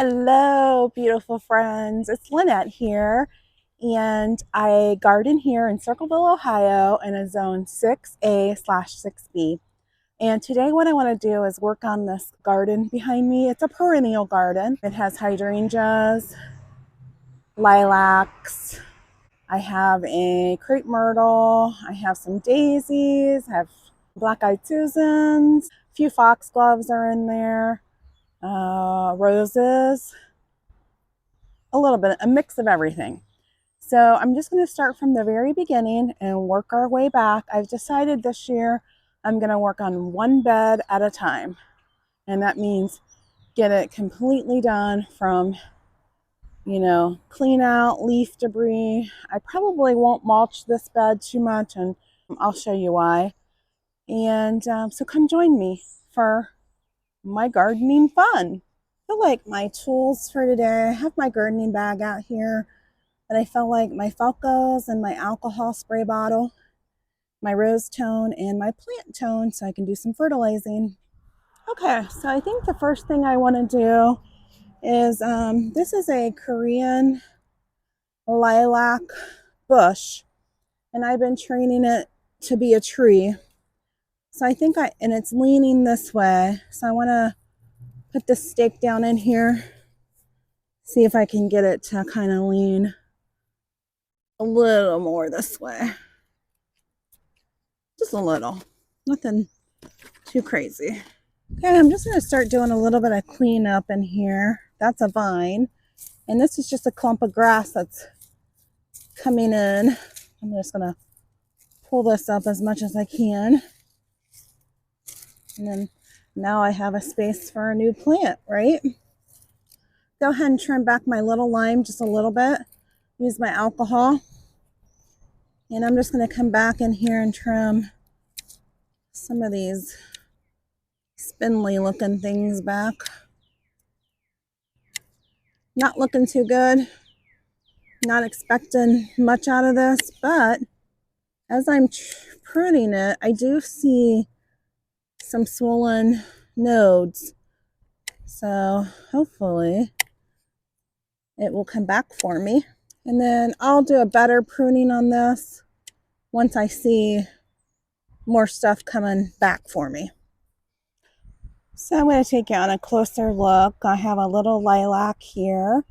Hello, beautiful friends. It's Lynette here, and I garden here in Circleville, Ohio in a zone 6A/6B. And today what I want to do is work on this garden behind me. It's a perennial garden. It has hydrangeas, lilacs. I have a crepe myrtle. I have some daisies. I have black-eyed Susans. A few foxgloves are in there. Roses. A little bit, a mix of everything. So I'm just going to start from the very beginning and work our way back. I've decided this year I'm going to work on one bed at a time. And that means get it completely done from, clean out leaf debris. I probably won't mulch this bed too much, and I'll show you why. And so come join me for my gardening fun. I feel like my tools for today, I have my gardening bag out here. But I felt like my Falcos and my alcohol spray bottle, my rose tone, and my plant tone so I can do some fertilizing. Okay, so I think the first thing I want to do is this is a Korean lilac bush, and I've been training it to be a tree. So I think and it's leaning this way. So I want to put the stake down in here, see if I can get it to kind of lean a little more this way. Just a little, nothing too crazy. Okay, I'm just going to start doing a little bit of cleanup in here. That's a vine, and this is just a clump of grass that's coming in. I'm just going to pull this up as much as I can, and then now I have a space for a new plant, right? Go ahead and trim back my little lime just a little bit. Use my alcohol, and I'm just going to come back in here and trim some of these spindly looking things back. Not looking too good. Not expecting much out of this, but as I'm pruning it, I do see some swollen nodes. So hopefully it will come back for me. And then I'll do a better pruning on this once I see more stuff coming back for me. So I'm going to take you on a closer look. I have a little lilac here.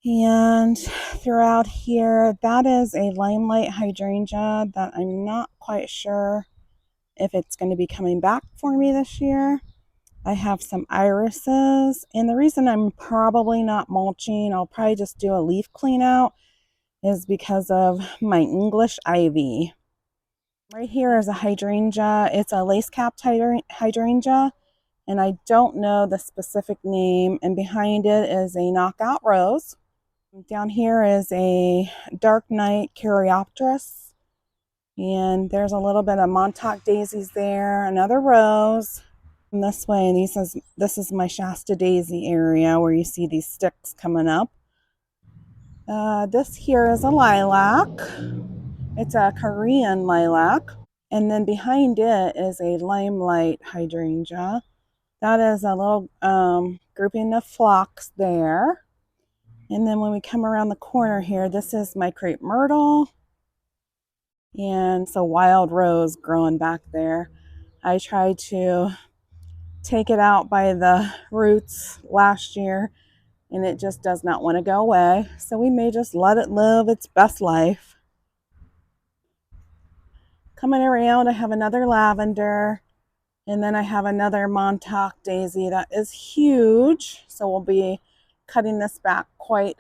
And throughout here, that is a limelight hydrangea that I'm not quite sure if it's going to be coming back for me this year. I have some irises, and the reason I'm probably not mulching, I'll probably just do a leaf clean out, is because of my English ivy. Right here is a hydrangea. It's a lace-capped hydrangea, and I don't know the specific name, and behind it is a knockout rose. Down here is a dark night caryopteris, and there's a little bit of Montauk daisies there, another rose. And this way, this is my Shasta daisy area where you see these sticks coming up. This here is a lilac. It's a Korean lilac. And then behind it is a limelight hydrangea. That is a little grouping of phlox there. And then when we come around the corner here, this is my crepe myrtle. And it's a wild rose growing back there. I tried to take it out by the roots last year, and it just does not want to go away. So we may just let it live its best life. Coming around, I have another lavender, and then I have another Montauk daisy that is huge. So we'll be cutting this back quite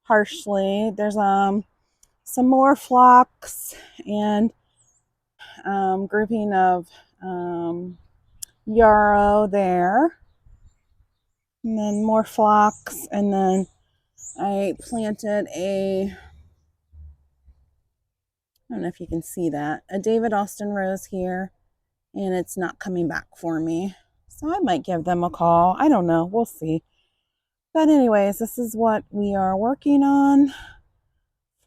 harshly. There's some more phlox and grouping of yarrow there, and then more phlox, and then I planted I don't know if you can see that, a David Austin rose here, and it's not coming back for me. So I might give them a call. I don't know. We'll see. But anyways, this is what we are working on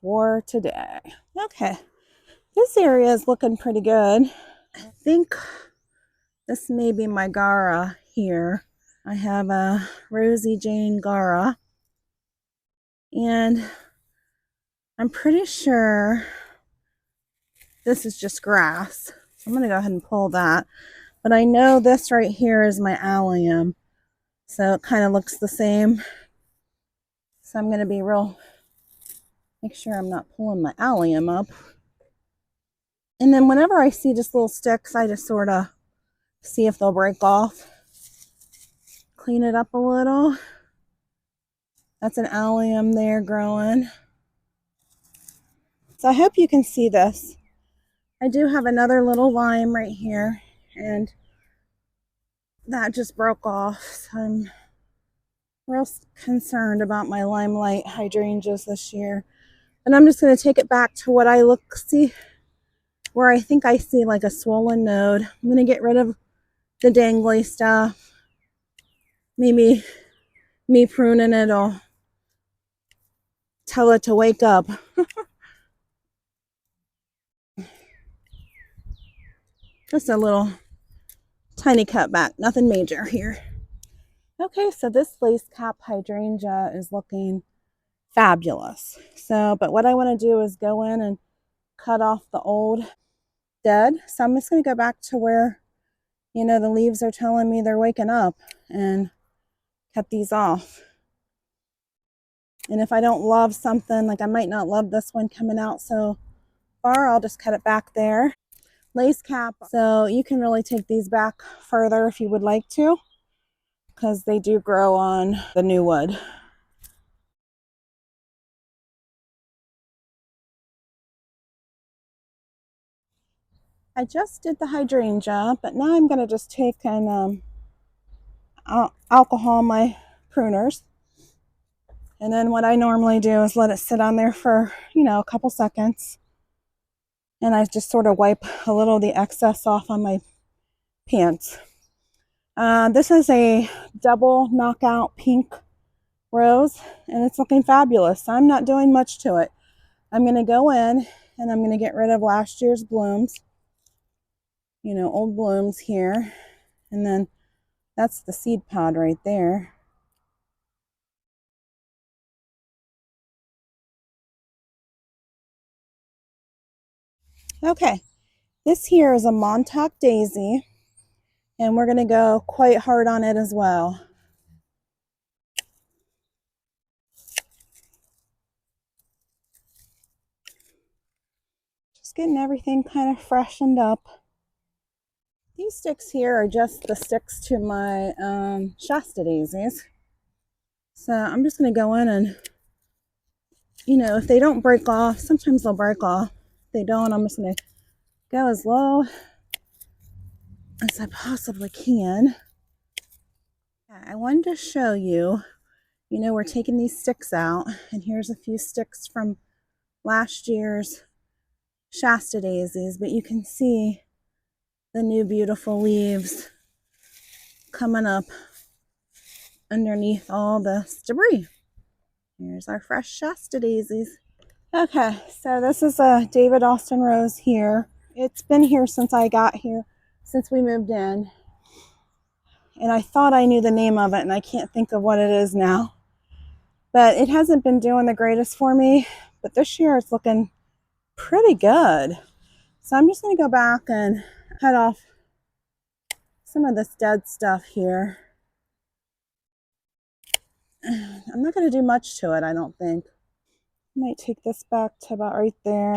for today. Okay. This area is looking pretty good. I think this may be my Gara here. I have a Rosie Jane Gara, and I'm pretty sure this is just grass. So I'm going to go ahead and pull that. But I know this right here is my allium. So it kind of looks the same. So I'm going to be make sure I'm not pulling my allium up. And then whenever I see just little sticks, I just sort of see if they'll break off. Clean it up a little. That's an allium there growing. So I hope you can see this. I do have another little lime right here, and that just broke off. So I'm real concerned about my limelight hydrangeas this year. And I'm just going to take it back to what I see, where I think I see like a swollen node. I'm going to get rid of the dangly stuff. Maybe me pruning it will tell it to wake up. Just a little tiny cutback, nothing major here. Okay, so this lace cap hydrangea is looking fabulous. So, but what I want to do is go in and cut off the old dead. So I'm just going to go back to where, the leaves are telling me they're waking up and cut these off. And if I don't love something, like I might not love this one coming out so far, I'll just cut it back there. Lace cap, so you can really take these back further if you would like to, because they do grow on the new wood. I just did the hydrangea, but now I'm going to just take and alcohol my pruners. And then what I normally do is let it sit on there for, a couple seconds. And I just sort of wipe a little of the excess off on my pants. This is a double knockout pink rose, and it's looking fabulous. I'm not doing much to it. I'm going to go in and I'm going to get rid of last year's blooms, old blooms here. And then that's the seed pod right there. Okay, this here is a Montauk daisy, and we're going to go quite hard on it as well. Just getting everything kind of freshened up. These sticks here are just the sticks to my Shasta daisies. So I'm just going to go in and, if they don't break off, sometimes they'll break off. If they don't, I'm just going to go as low as I possibly can. I wanted to show you, we're taking these sticks out, and here's a few sticks from last year's Shasta daisies, but you can see the new beautiful leaves coming up underneath all this debris. Here's our fresh Shasta daisies. Okay, so this is a David Austin rose here. It's been here since I got here, since we moved in. And I thought I knew the name of it, and I can't think of what it is now. But it hasn't been doing the greatest for me. But this year it's looking pretty good. So I'm just going to go back and cut off some of this dead stuff here. I'm not going to do much to it, I don't think. I might take this back to about right there.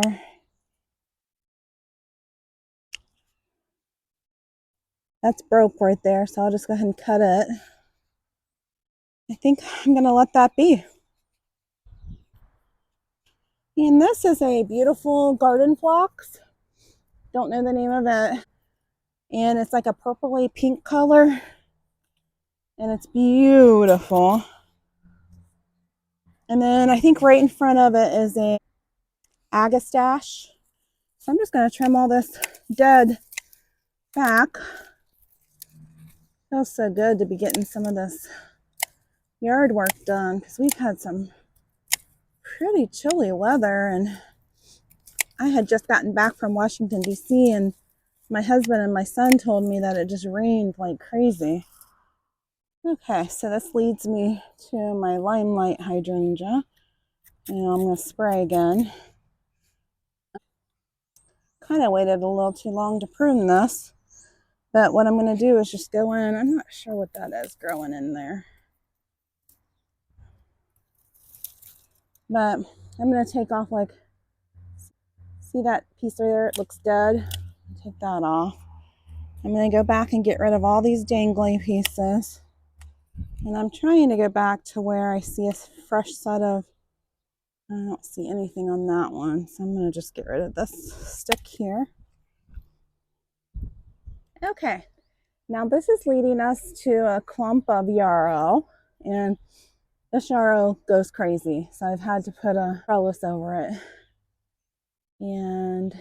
That's broke right there, so I'll just go ahead and cut it. I think I'm going to let that be. And this is a beautiful garden phlox. Don't know the name of it. And it's like a purpley pink color. And it's beautiful. And then I think right in front of it is a agastache. So I'm just going to trim all this dead back. Feels so good to be getting some of this yard work done, because we've had some pretty chilly weather, and I had just gotten back from Washington, D.C., and my husband and my son told me that it just rained like crazy. Okay, so this leads me to my limelight hydrangea. And I'm going to spray again. Kind of waited a little too long to prune this. But what I'm going to do is just go in. I'm not sure what that is growing in there. But I'm going to take off, like, see that piece right there? It looks dead. Take that off. I'm going to go back and get rid of all these dangly pieces. And I'm trying to go back to where I see a fresh set of, I don't see anything on that one. So I'm going to just get rid of this stick here. Okay, now this is leading us to a clump of yarrow. And this yarrow goes crazy. So I've had to put a trellis over it. And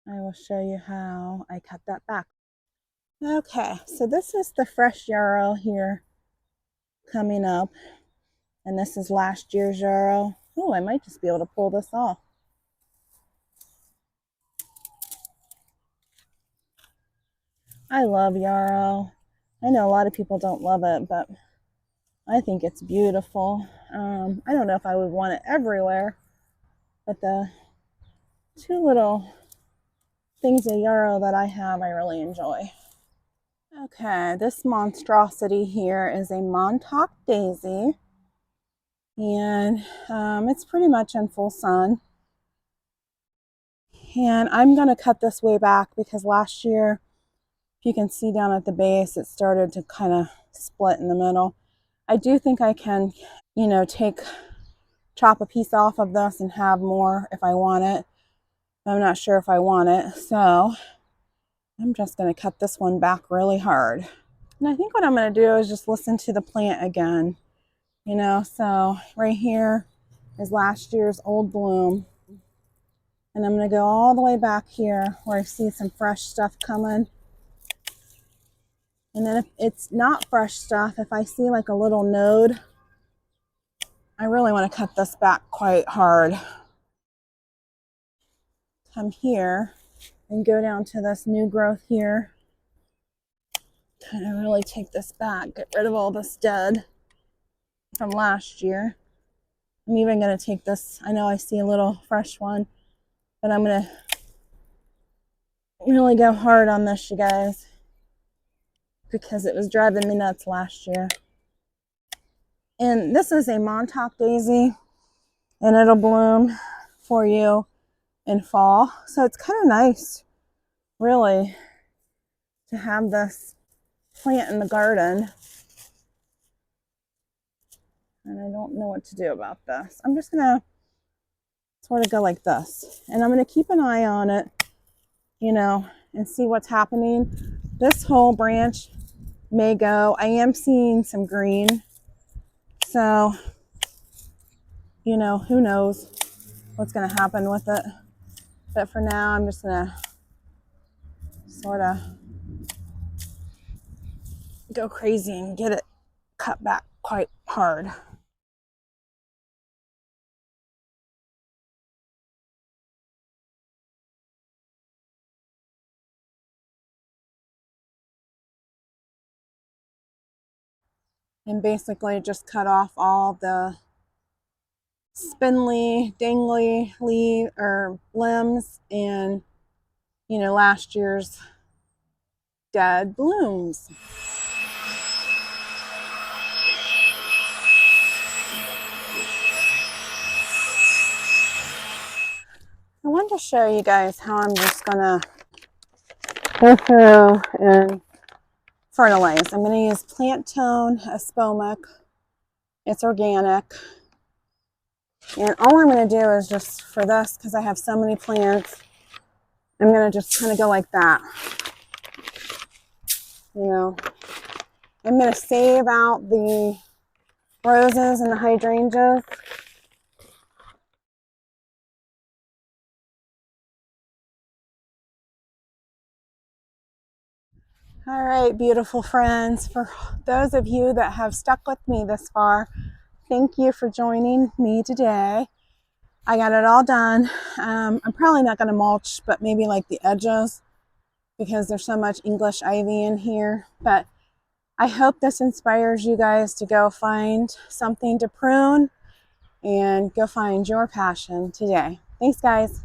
I will show you how I cut that back. Okay, so this is the fresh yarrow here coming up. And this is last year's yarrow. Oh, I might just be able to pull this off. I love yarrow. I know a lot of people don't love it, but I think it's beautiful. I don't know if I would want it everywhere, but the two little things of yarrow that I have, I really enjoy. Okay, this monstrosity here is a Montauk daisy, and it's pretty much in full sun. And I'm going to cut this way back because last year, if you can see down at the base, it started to kind of split in the middle. I do think I can, chop a piece off of this and have more if I want it. I'm not sure if I want it, so I'm just going to cut this one back really hard. And I think what I'm going to do is just listen to the plant again. So right here is last year's old bloom. And I'm going to go all the way back here where I see some fresh stuff coming. And then if it's not fresh stuff, if I see like a little node, I really want to cut this back quite hard. Come here and go down to this new growth here. Kind of really take this back, get rid of all this dead from last year. I'm even going to take this, I know I see a little fresh one, but I'm going to really go hard on this, you guys, because it was driving me nuts last year. And this is a Montauk daisy, and it'll bloom for you in fall. So it's kind of nice, really, to have this plant in the garden. And I don't know what to do about this. I'm just going to sort of go like this. And I'm going to keep an eye on it, and see what's happening. This whole branch may go. I am seeing some green. So, who knows what's going to happen with it. But for now, I'm just going to sort of go crazy and get it cut back quite hard. And basically just cut off all the spindly, dangly limbs and, last year's dead blooms. I wanted to show you guys how I'm just gonna go through and fertilize. I'm going to use Plant Tone Espomic. It's organic. And all I'm going to do is just for this, because I have so many plants, I'm going to just kind of go like that. I'm going to save out the roses and the hydrangeas. All right, beautiful friends. For those of you that have stuck with me this far, thank you for joining me today. I got it all done. I'm probably not going to mulch, but maybe like the edges because there's so much English ivy in here. But I hope this inspires you guys to go find something to prune and go find your passion today. Thanks, guys.